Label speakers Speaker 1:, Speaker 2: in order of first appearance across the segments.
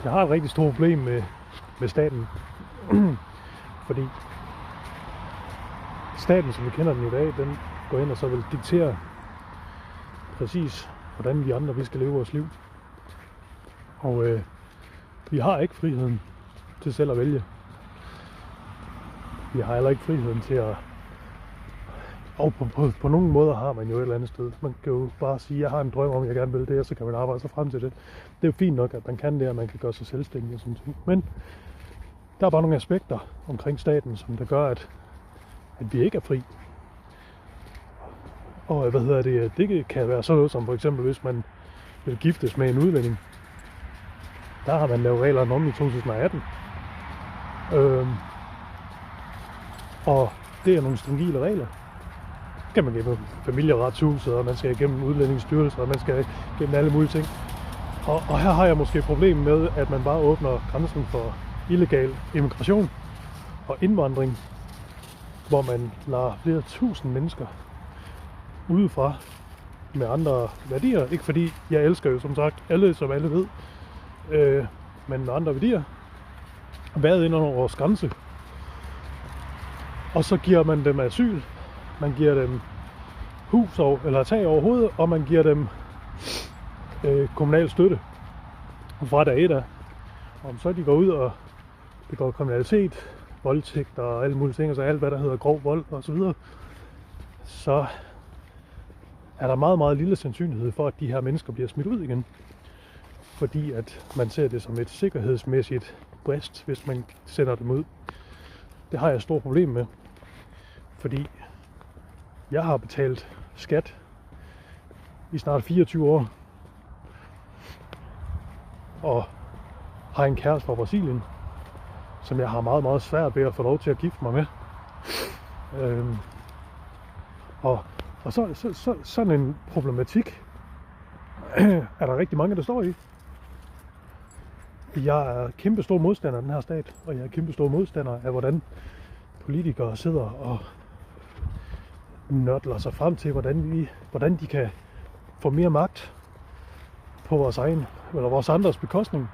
Speaker 1: Jeg har et rigtig stort problem med staten. Fordi staten, som vi kender den i dag, den går ind og så vil diktere præcis, hvordan vi andre vi skal leve vores liv. Og vi har ikke friheden til selv at vælge. Vi har heller ikke friheden til at... Og på nogle måder har man jo et eller andet sted. Man kan jo bare sige, at jeg har en drøm om, at jeg gerne vil det, og så kan man arbejde sig frem til det. Det er jo fint nok, at man kan det, og man kan gøre sig selvstændig og sådan noget. Men der er bare nogle aspekter omkring staten, som der gør, at vi ikke er fri. Og det kan være sådan noget som for eksempel, hvis man vil giftes med en udlænding. Der har man lavet reglerne om i 2018. Og det er nogle stringile regler. Kan man gennem familieretshuset, og man skal igennem udlændingsstyrelser, og man skal gennem alle mulige ting. Og her har jeg måske et problem med, at man bare åbner grænsen for illegal immigration og indvandring, hvor man lader flere tusind mennesker udefra med andre værdier. Ikke fordi jeg elsker jo som sagt alle, som alle ved, men med andre værdier, været ind under vores grænse. Og så giver man dem asyl, man giver dem hus eller tag over hovedet, og man giver dem kommunal støtte fra dag 1 af. Om så de går ud og begår kriminalitet, voldtægt og alle mulige ting, altså alt hvad der hedder grov vold og så videre, så er der meget, meget lille sandsynlighed for, at de her mennesker bliver smidt ud igen. Fordi at man ser det som et sikkerhedsmæssigt brist, hvis man sender dem ud. Det har jeg et stort problem med, fordi jeg har betalt skat i snart 24 år, og har en kæreste fra Brasilien, som jeg har meget, meget svært ved at få lov til at gifte mig med. Og sådan en problematik er der rigtig mange, der står i. Jeg er kæmpe stor modstander af den her stat, og jeg er kæmpe stor modstander af, hvordan politikere sidder og nørtler sig frem til, hvordan de kan få mere magt på vores egen, eller vores andres bekostning.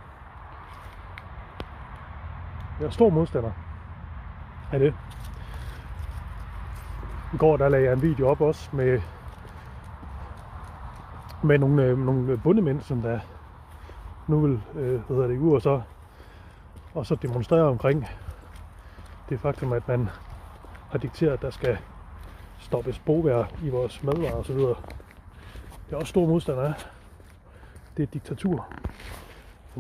Speaker 1: Jeg er stor modstander af det. I går der lagde jeg en video op også med nogle bondemænd, som der nu vil ud og så demonstrere omkring det faktum, at man har dikteret, at der skal stoppes bogvær i vores madvarer og så videre. Det er også stor modstander af. Det er et diktatur.